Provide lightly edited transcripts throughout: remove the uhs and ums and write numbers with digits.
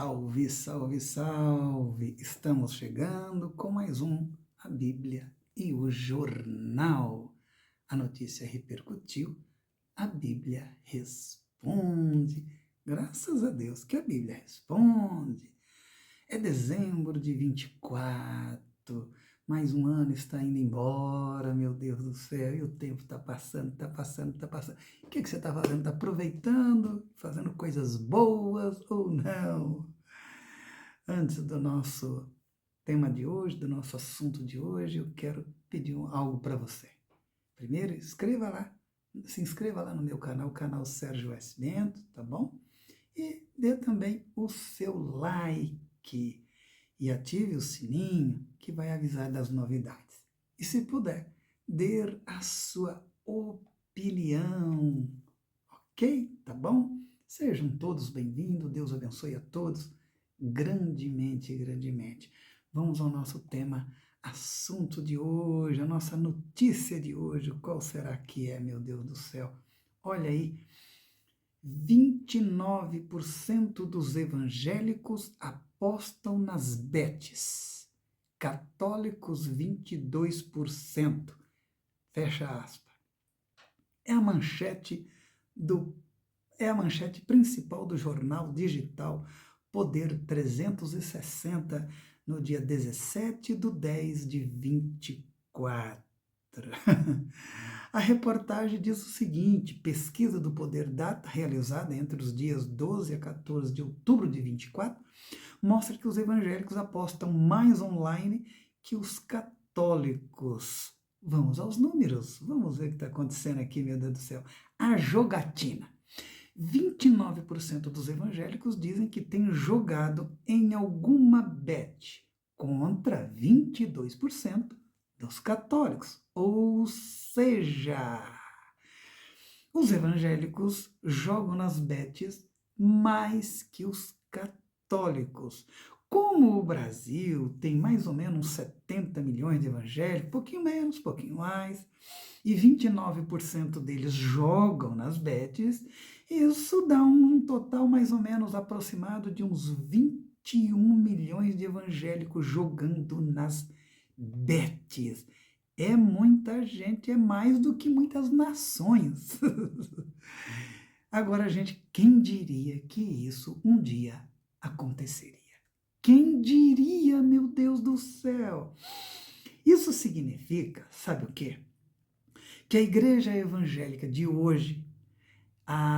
Salve, salve, salve! Estamos chegando com mais um A Bíblia e o Jornal. A notícia repercutiu, a Bíblia responde. Graças a Deus que a Bíblia responde. É dezembro de 24, mais um ano está indo embora, meu Deus do céu, e o tempo está passando, está passando, está passando. O que você está fazendo? Está aproveitando, fazendo coisas boas ou não? Antes do nosso tema de hoje, do nosso assunto de hoje, eu quero pedir algo para você. Primeiro, se inscreva lá no meu canal, o canal Sérgio S. Bento, tá bom? E dê também o seu like e ative o sininho que vai avisar das novidades. E se puder, dê a sua opinião, ok? Tá bom? Sejam todos bem-vindos, Deus abençoe a todos grandemente, grandemente. Vamos ao nosso tema, assunto de hoje, a nossa notícia de hoje. Qual será que é, meu Deus do céu? Olha aí, 29% dos evangélicos apostam nas betes. Católicos, 22%. Fecha aspas. É a manchete principal do jornal digital Poder 360, no dia 17/10/24. A reportagem diz o seguinte: pesquisa do Poder Data, realizada entre os dias 12 a 14 de outubro de 24, mostra que os evangélicos apostam mais online que os católicos. Vamos aos números, vamos ver o que está acontecendo aqui, meu Deus do céu. A jogatina. 29% dos evangélicos dizem que têm jogado em alguma bet, contra 22% dos católicos. Ou seja, os evangélicos jogam nas bets mais que os católicos. Como o Brasil tem mais ou menos 70 milhões de evangélicos, pouquinho menos, pouquinho mais, e 29% deles jogam nas bets, isso dá um total mais ou menos aproximado de uns 21 milhões de evangélicos jogando nas bets. É muita gente, é mais do que muitas nações. Agora, gente, quem diria que isso um dia aconteceria? Quem diria, meu Deus do céu? Isso significa, sabe o quê? Que a igreja evangélica de hoje,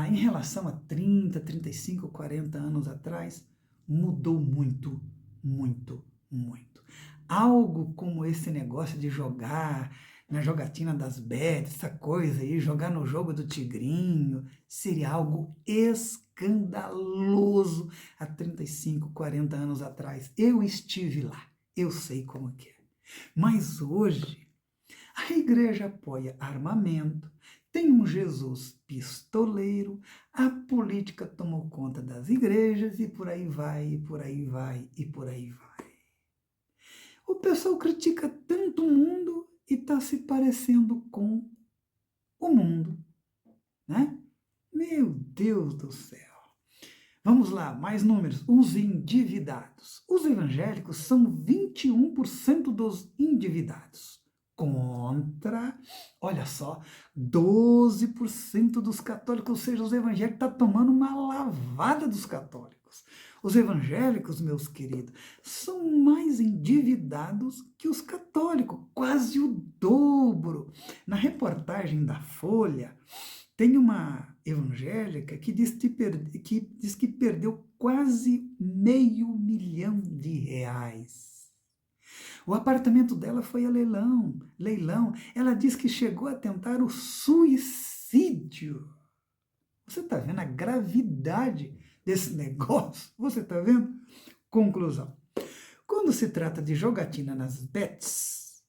em relação a 30, 35, 40 anos atrás, mudou muito, muito, muito. Algo como esse negócio de jogar na jogatina das bets, essa coisa aí, jogar no jogo do tigrinho, seria algo escandaloso há 35, 40 anos atrás. Eu estive lá, eu sei como que é. Mas hoje, a igreja apoia armamento, tem um Jesus pistoleiro, a política tomou conta das igrejas e por aí vai, e por aí vai, e por aí vai. O pessoal critica tanto o mundo e está se parecendo com o mundo, né? Meu Deus do céu. Vamos lá, mais números. Os endividados. Os evangélicos são 21% dos endividados. Contra, olha só, 12% dos católicos, ou seja, os evangélicos estão tomando uma lavada dos católicos. Os evangélicos, meus queridos, são mais endividados que os católicos, quase o dobro. Na reportagem da Folha, tem uma evangélica que diz que perdeu quase R$ 500 mil. O apartamento dela foi a leilão. Ela diz que chegou a tentar o suicídio. Você está vendo a gravidade desse negócio? Você está vendo? Conclusão. Quando se trata de jogatina nas bets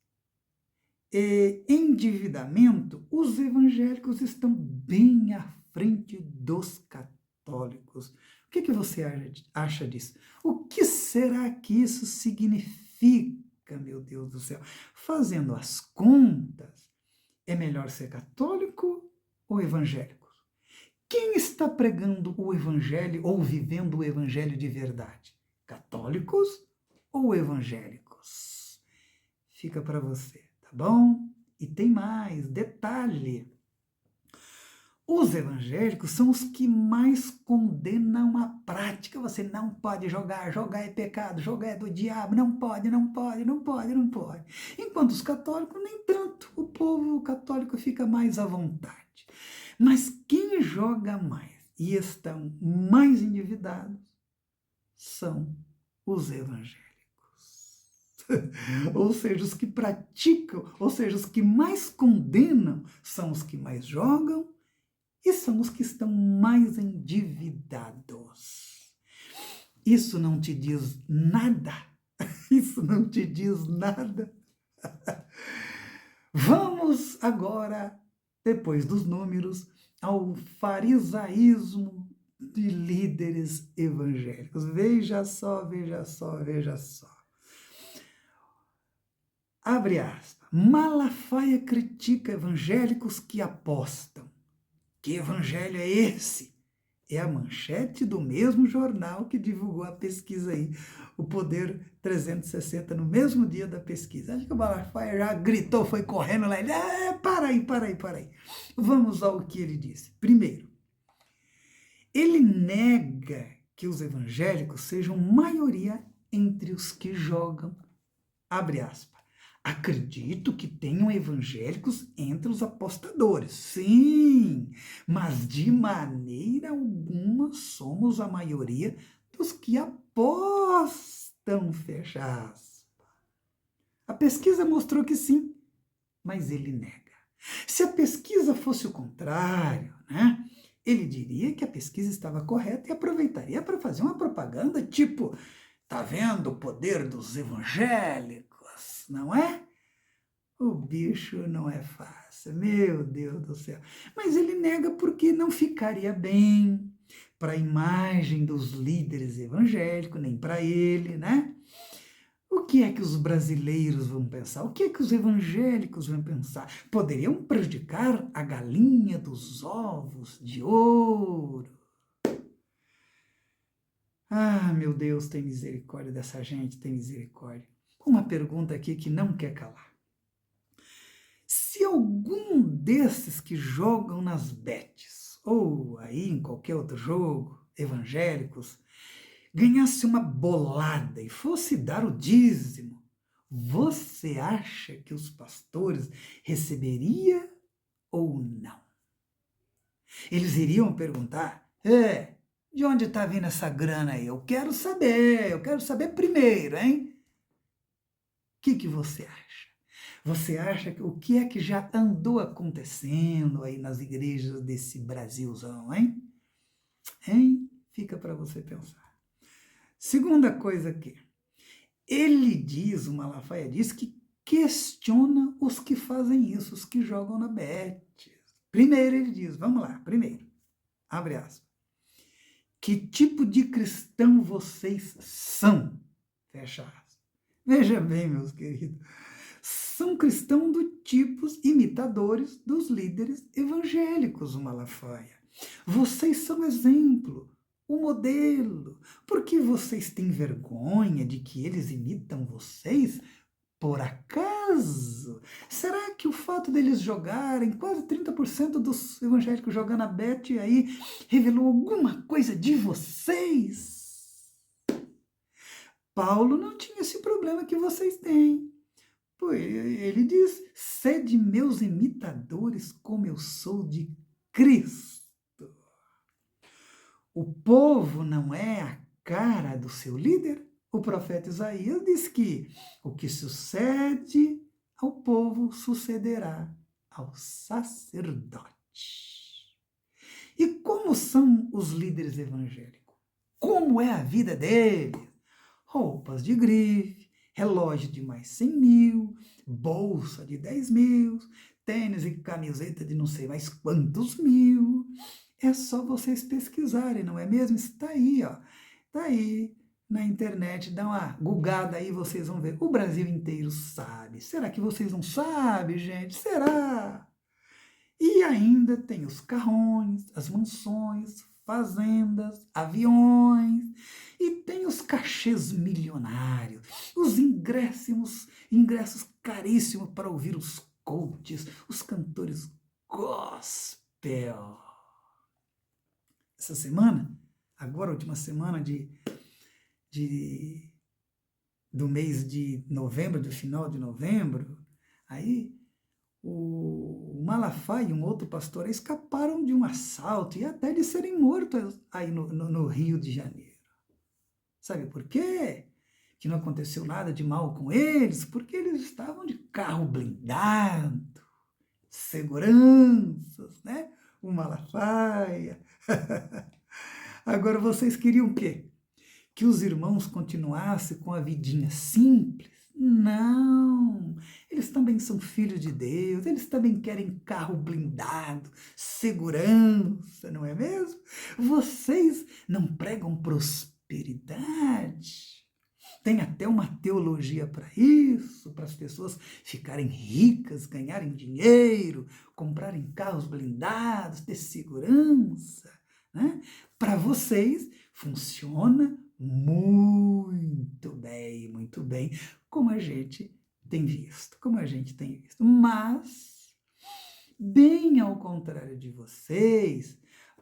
e endividamento, os evangélicos estão bem à frente dos católicos. O que você acha disso? O que será que isso significa, meu Deus do céu? Fazendo as contas, é melhor ser católico ou evangélico? Quem está pregando o evangelho ou vivendo o evangelho de verdade? Católicos ou evangélicos? Fica para você, tá bom? E tem mais, detalhe. Os evangélicos são os que mais condenam a prática. Você não pode jogar, jogar é pecado, jogar é do diabo, não pode, não pode, não pode, não pode. Enquanto os católicos, nem tanto. O povo católico fica mais à vontade. Mas quem joga mais e estão mais endividados são os evangélicos. Ou seja, os que praticam, ou seja, os que mais condenam são os que mais jogam e são os que estão mais endividados. Isso não te diz nada. Isso não te diz nada. Vamos agora, depois dos números, ao farisaísmo de líderes evangélicos. Veja só, veja só, veja só. Abre aspas. Malafaia critica evangélicos que apostam. Que evangelho é esse? É a manchete do mesmo jornal que divulgou a pesquisa aí, o Poder 360, no mesmo dia da pesquisa. Acho que o Malafaia já gritou, foi correndo lá. Para aí, para aí, para aí. Vamos ao que ele disse. Primeiro, ele nega que os evangélicos sejam maioria entre os que jogam. Abre aspas. Acredito que tenham evangélicos entre os apostadores, sim, mas de maneira alguma somos a maioria dos que apostam, fecha aspas. A pesquisa mostrou que sim, mas ele nega. Se a pesquisa fosse o contrário, né? Ele diria que a pesquisa estava correta e aproveitaria para fazer uma propaganda tipo, tá vendo o poder dos evangélicos, não é? O bicho não é fácil, meu Deus do céu. Mas ele nega porque não ficaria bem para a imagem dos líderes evangélicos, nem para ele, né? O que é que os brasileiros vão pensar? O que é que os evangélicos vão pensar? Poderiam prejudicar a galinha dos ovos de ouro. Ah, meu Deus, tem misericórdia dessa gente, tem misericórdia. Uma pergunta aqui que não quer calar. Se algum desses que jogam nas bets, ou aí em qualquer outro jogo, evangélicos, ganhasse uma bolada e fosse dar o dízimo, você acha que os pastores receberiam ou não? Eles iriam perguntar, de onde está vindo essa grana aí? Eu quero saber primeiro, hein? O que você acha? Você acha que o que é que já andou acontecendo aí nas igrejas desse Brasilzão, hein? Hein? Fica para você pensar. Segunda coisa aqui. Ele diz, o Malafaia diz, que questiona os que fazem isso, os que jogam na bet. Primeiro ele diz, vamos lá, primeiro, abre aspas. Que tipo de cristão vocês são? Fecha aspas. Veja bem, meus queridos. São cristãos do tipos imitadores dos líderes evangélicos, o Malafaia. Vocês são exemplo, o modelo. Por que vocês têm vergonha de que eles imitam vocês? Por acaso? Será que o fato deles jogarem, quase 30% dos evangélicos jogando a bet aí, revelou alguma coisa de vocês? Paulo não tinha esse problema que vocês têm. Ele diz, sede meus imitadores como eu sou de Cristo. O povo não é a cara do seu líder? O profeta Isaías diz que o que sucede ao povo sucederá ao sacerdote. E como são os líderes evangélicos? Como é a vida deles? Roupas de grife, relógio de mais 100 mil, bolsa de 10 mil, tênis e camiseta de não sei mais quantos mil. É só vocês pesquisarem, não é mesmo? Está aí, ó. Está aí na internet. Dá uma googada aí, vocês vão ver. O Brasil inteiro sabe. Será que vocês não sabem, gente? Será? E ainda tem os carrões, as mansões, fazendas, aviões, e tem os cachês milionários, os ingressos caríssimos para ouvir os coaches, os cantores gospel. Essa semana, agora a última semana do mês de novembro, do final de novembro, aí o Malafaia e um outro pastor escaparam de um assalto e até de serem mortos aí no Rio de Janeiro. Sabe por quê? Que não aconteceu nada de mal com eles? Porque eles estavam de carro blindado, seguranças, né? O Malafaia. Agora vocês queriam o quê? Que os irmãos continuassem com a vidinha simples? Não, eles também são filhos de Deus, eles também querem carro blindado, segurança, não é mesmo? Vocês não pregam prosperidade? Tem até uma teologia para isso, para as pessoas ficarem ricas, ganharem dinheiro, comprarem carros blindados, ter segurança, né? Para vocês funciona muito bem, como a gente tem visto, Mas, bem ao contrário de vocês,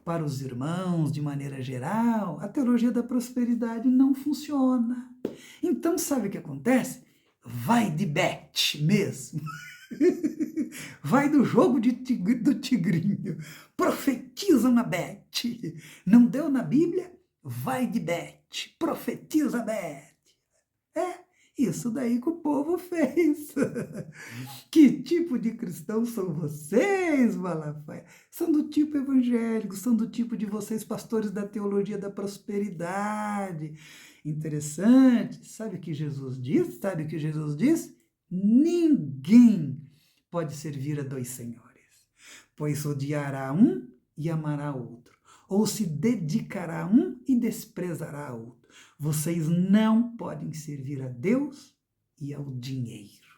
para os irmãos, de maneira geral, a teologia da prosperidade não funciona. Então, sabe o que acontece? Vai de bet mesmo. Vai do jogo do tigrinho. Profetiza uma bet. Não deu na Bíblia? Vai de bet. Profetiza a bet. É isso daí que o povo fez. Que tipo de cristãos são vocês, Malafaia? São do tipo evangélico, são do tipo de vocês, pastores da teologia da prosperidade. Interessante. Sabe o que Jesus diz? Ninguém pode servir a dois senhores, pois odiará um e amará outro, ou se dedicará a um e desprezará outro. Vocês não podem servir a Deus e ao dinheiro.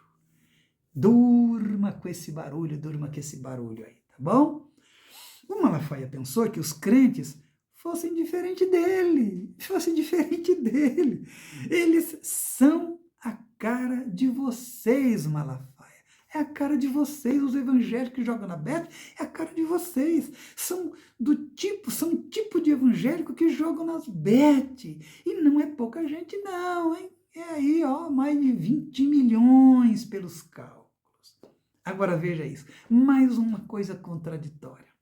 Durma com esse barulho aí, tá bom? O Malafaia pensou que os crentes fossem diferente dele. Eles são a cara de vocês, Malafaia. É a cara de vocês, os evangélicos que jogam na bet, é a cara de vocês. São um tipo de evangélico que jogam nas bet. E não é pouca gente não, hein? É aí, ó, mais de 20 milhões pelos cálculos. Agora veja isso, mais uma coisa contraditória.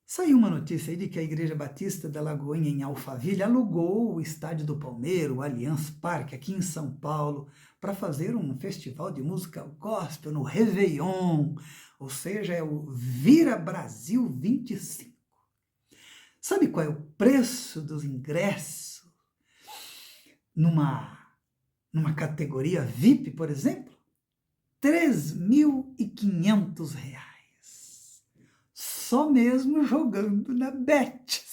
Saiu uma notícia aí de que a Igreja Batista da Lagoinha, em Alphaville, alugou o estádio do Palmeiras, o Allianz Parque, aqui em São Paulo, para fazer um festival de música gospel no Réveillon, ou seja, é o Vira Brasil 25. Sabe qual é o preço dos ingressos numa categoria VIP, por exemplo? R$3.500. Só mesmo jogando na bet.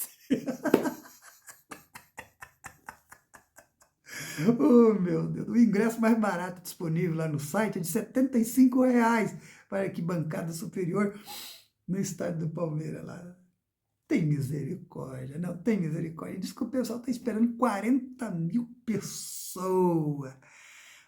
Oh, meu Deus. O ingresso mais barato disponível lá no site é de R$75 para a arquibancada superior no estádio do Palmeiras lá. Tem misericórdia, não tem misericórdia. Diz que o pessoal está esperando 40 mil pessoas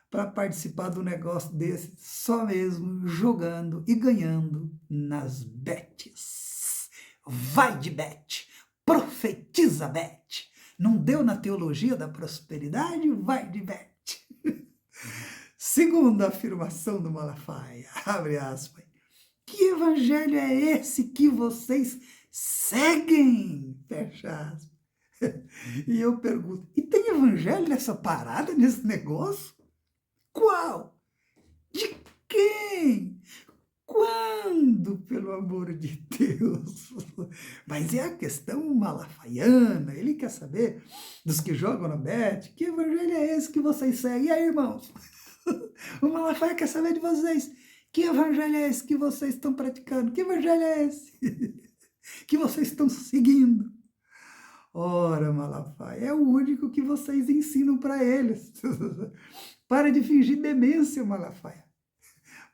para participar do negócio desse, só mesmo jogando e ganhando nas bets. Vai de bet, profetiza bet. Não deu na teologia da prosperidade? Vai de bet. Segunda afirmação do Malafaia, abre aspas. Que evangelho é esse que vocês seguem? Fecha aspas. E eu pergunto, e tem evangelho nessa parada, nesse negócio? Qual? De quem? Quando, pelo amor de Deus? Mas é a questão malafaiana, ele quer saber dos que jogam na bet, que evangelho é esse que vocês seguem? E aí, irmãos? O Malafaia quer saber de vocês, que evangelho é esse que vocês estão praticando? Que evangelho é esse que vocês estão seguindo? Ora, Malafaia, é o único que vocês ensinam para eles. Para de fingir demência, Malafaia.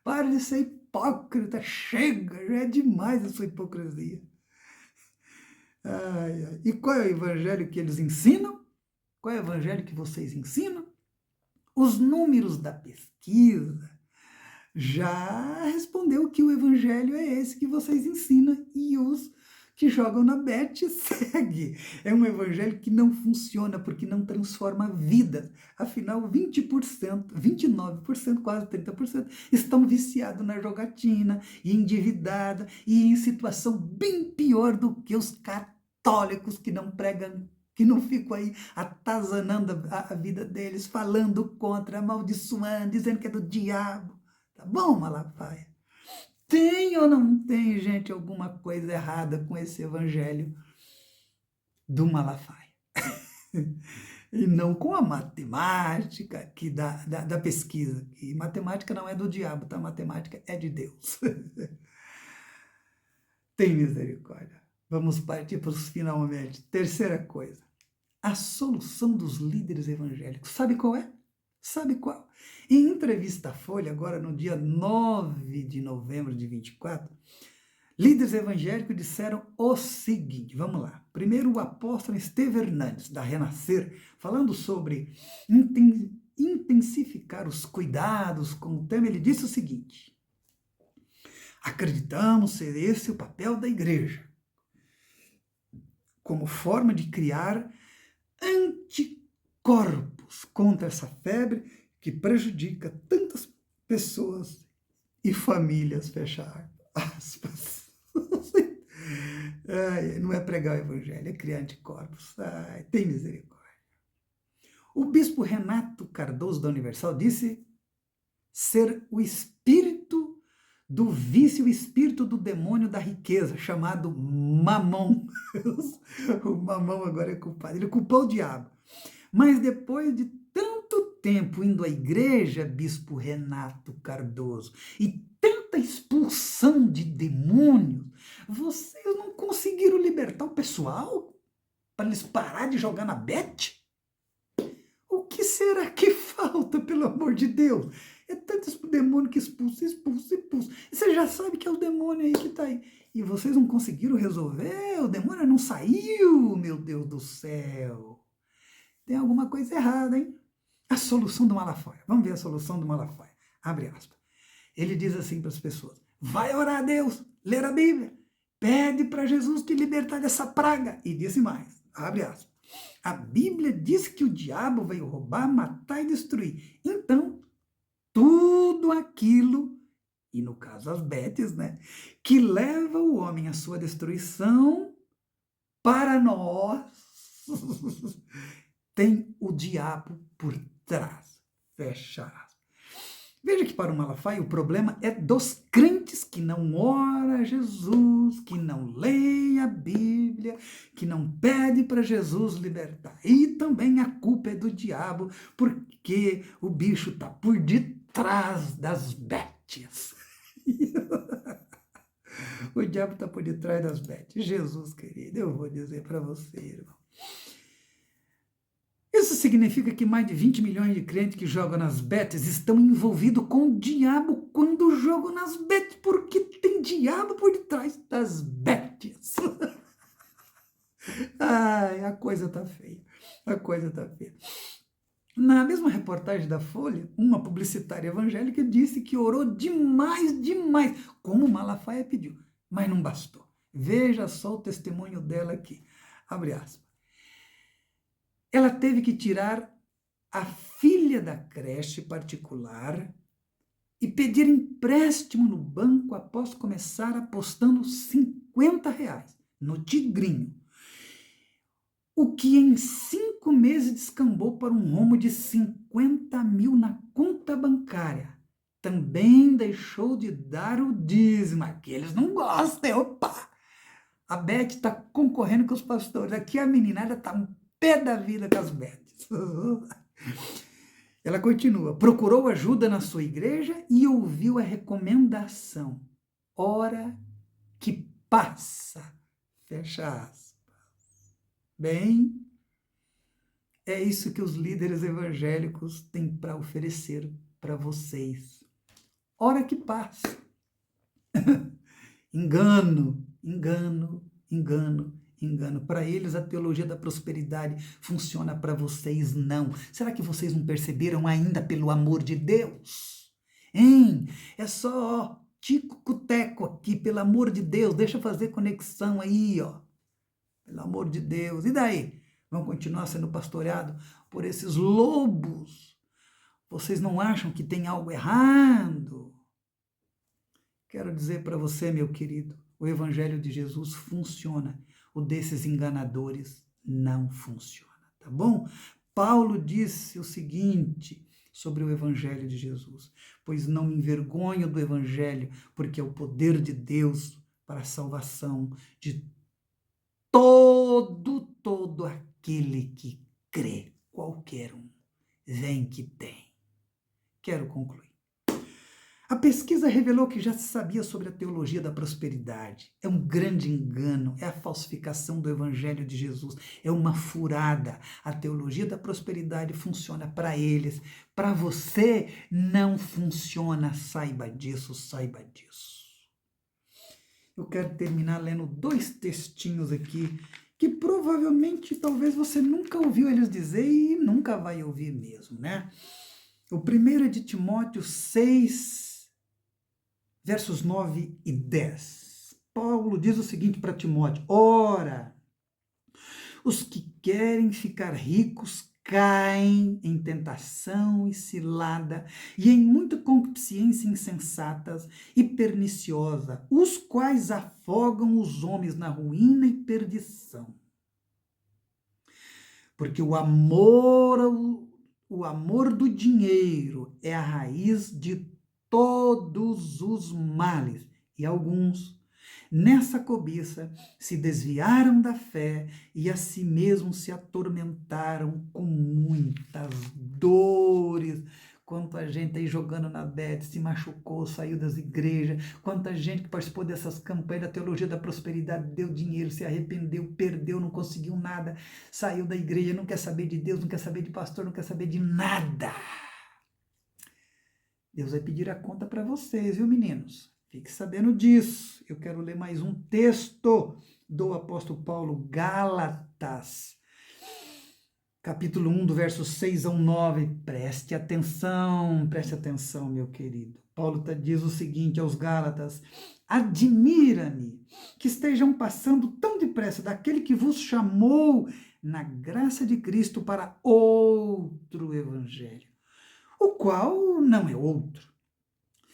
Para de ser hipócrita, chega, já é demais a sua hipocrisia. Ai, ai. E qual é o evangelho que eles ensinam? Qual é o evangelho que vocês ensinam? Os números da pesquisa já respondeu que o evangelho é esse que vocês ensinam e os que jogam na bet segue. É um evangelho que não funciona porque não transforma vidas. Afinal, 20%, 29%, quase 30% estão viciados na jogatina e endividados e em situação bem pior do que os católicos que não pregam, que não ficam aí atazanando a vida deles, falando contra, amaldiçoando, dizendo que é do diabo. Tá bom, Malafaia? Tem ou não tem, gente, alguma coisa errada com esse evangelho do Malafaia? E não com a matemática aqui da pesquisa. E matemática não é do diabo, tá? Matemática é de Deus. Tem misericórdia. Vamos partir para os finalmente. Terceira coisa. A solução dos líderes evangélicos. Sabe qual é? Sabe qual? Em entrevista à Folha, agora no dia 9 de novembro de 24, líderes evangélicos disseram o seguinte, vamos lá. Primeiro, o apóstolo Estevão Hernandes, da Renascer, falando sobre intensificar os cuidados com o tema, ele disse o seguinte: acreditamos ser esse o papel da igreja, como forma de criar anticorpos contra essa febre que prejudica tantas pessoas e famílias, fecha aspas. Ai, não é pregar o evangelho, é criar anticorpos. Ai, tem misericórdia. O bispo Renato Cardoso da Universal disse ser o espírito do vício, o espírito do demônio da riqueza, chamado Mamon. O Mamon agora é culpado, ele culpou o diabo. Mas depois de tanto tempo indo à igreja, bispo Renato Cardoso, e tanta expulsão de demônios, vocês não conseguiram libertar o pessoal para eles parar de jogar na bet? O que será que falta, pelo amor de Deus? É tanto demônio que expulsa. E você já sabe que é o demônio aí que está aí. E vocês não conseguiram resolver? O demônio não saiu, meu Deus do céu. Tem alguma coisa errada, hein? A solução do Malafaia. Vamos ver a solução do Malafaia. Abre aspas. Ele diz assim para as pessoas: vai orar a Deus, ler a Bíblia, pede para Jesus te libertar dessa praga. E disse mais, abre aspas. A Bíblia diz que o diabo veio roubar, matar e destruir. Então, tudo aquilo, e no caso as betes, né, que leva o homem à sua destruição, para nós, tem o diabo por trás. Fecha aspas. Veja que para o Malafaia o problema é dos crentes que não oram a Jesus, que não leem a Bíblia, que não pede para Jesus libertar. E também a culpa é do diabo, porque o bicho está por detrás das betes. O diabo está por detrás das betes. Jesus, querido, eu vou dizer para você, irmão. Isso significa que mais de 20 milhões de crentes que jogam nas betes estão envolvidos com o diabo quando jogam nas betes, porque tem diabo por detrás das betes. Ai, a coisa tá feia. A coisa tá feia. Na mesma reportagem da Folha, uma publicitária evangélica disse que orou demais, como Malafaia pediu, mas não bastou. Veja só o testemunho dela aqui. Abre aspas. Ela teve que tirar a filha da creche particular e pedir empréstimo no banco após começar apostando R$50 no Tigrinho. O que em 5 meses descambou para um rombo de 50 mil na conta bancária. Também deixou de dar o dízimo, que eles não gostam, opa! A Beth está concorrendo com os pastores, aqui a meninada está um pé da vida com as Beths. Ela continua, procurou ajuda na sua igreja e ouviu a recomendação. Hora que passa. Fecha aspas. Bem, é isso que os líderes evangélicos têm para oferecer para vocês. Hora que passa. Engano, engano, engano, engano. Para eles, a teologia da prosperidade funciona, para vocês não. Será que vocês não perceberam ainda, pelo amor de Deus? Hein? É só, ó, tico-teco aqui, pelo amor de Deus, deixa eu fazer conexão aí, ó. Pelo amor de Deus. E daí? Vão continuar sendo pastoreados por esses lobos? Vocês não acham que tem algo errado? Quero dizer para você, meu querido, o Evangelho de Jesus funciona. O desses enganadores não funciona, tá bom? Paulo disse o seguinte sobre o Evangelho de Jesus: pois não me envergonho do Evangelho, porque é o poder de Deus para a salvação de todo aquele que crê, qualquer um, vem que tem. Quero concluir. A pesquisa revelou que já se sabia sobre a teologia da prosperidade. É um grande engano, é a falsificação do Evangelho de Jesus, é uma furada. A teologia da prosperidade funciona para eles, para você não funciona, saiba disso, saiba disso. Eu quero terminar lendo 2 textinhos aqui, que provavelmente, talvez você nunca ouviu eles dizer e nunca vai ouvir mesmo, né? O primeiro é de Timóteo 6, versos 9 e 10. Paulo diz o seguinte para Timóteo: ora, os que querem ficar ricos caem em tentação e cilada e em muita concupiscência insensatas e perniciosa, os quais afogam os homens na ruína e perdição. Porque o amor do dinheiro é a raiz de todos os males, e alguns, nessa cobiça, se desviaram da fé e a si mesmos se atormentaram com muitas dores. Quanta gente aí jogando na bed, se machucou, saiu das igrejas, quanta gente que participou dessas campanhas da teologia da prosperidade, deu dinheiro, se arrependeu, perdeu, não conseguiu nada, saiu da igreja, não quer saber de Deus, não quer saber de pastor, não quer saber de nada. Deus vai pedir a conta para vocês, viu, meninos? Fique sabendo disso. Eu quero ler mais um texto do apóstolo Paulo, Gálatas, capítulo 1, do verso 6 ao 9. Preste atenção, meu querido. Paulo diz o seguinte aos Gálatas: admira-me que estejam passando tão depressa daquele que vos chamou na graça de Cristo para outro evangelho, o qual não é outro,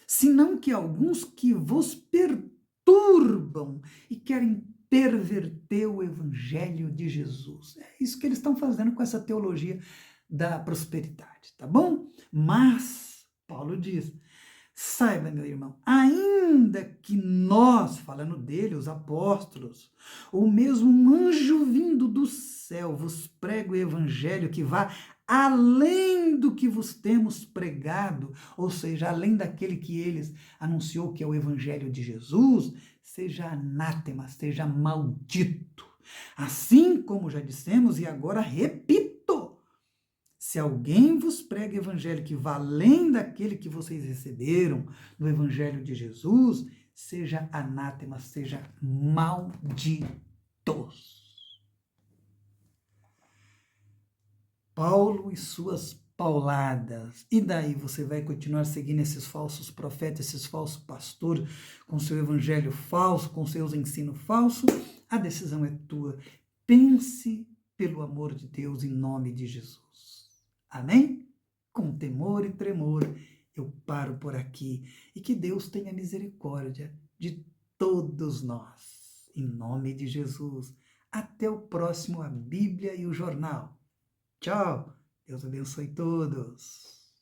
senão que alguns que vos perturbam e querem perverter o evangelho de Jesus. É isso que eles estão fazendo com essa teologia da prosperidade, tá bom? Mas, Paulo diz, saiba, meu irmão, ainda que nós, falando dele, os apóstolos, ou mesmo um anjo vindo do céu, vos prega o evangelho que vá além do que vos temos pregado, ou seja, além daquele que eles anunciou, que é o evangelho de Jesus, seja anátema, seja maldito. Assim como já dissemos, e agora repito: se alguém vos prega evangelho que vá além daquele que vocês receberam no evangelho de Jesus, seja anátema, seja malditos. Paulo e suas pauladas. E daí você vai continuar seguindo esses falsos profetas, esses falsos pastores, com seu evangelho falso, com seus ensinos falsos? A decisão é tua. Pense pelo amor de Deus, em nome de Jesus. Amém? Com temor e tremor, eu paro por aqui. E que Deus tenha misericórdia de todos nós. Em nome de Jesus. Até o próximo A Bíblia e o Jornal. Tchau. Deus abençoe todos.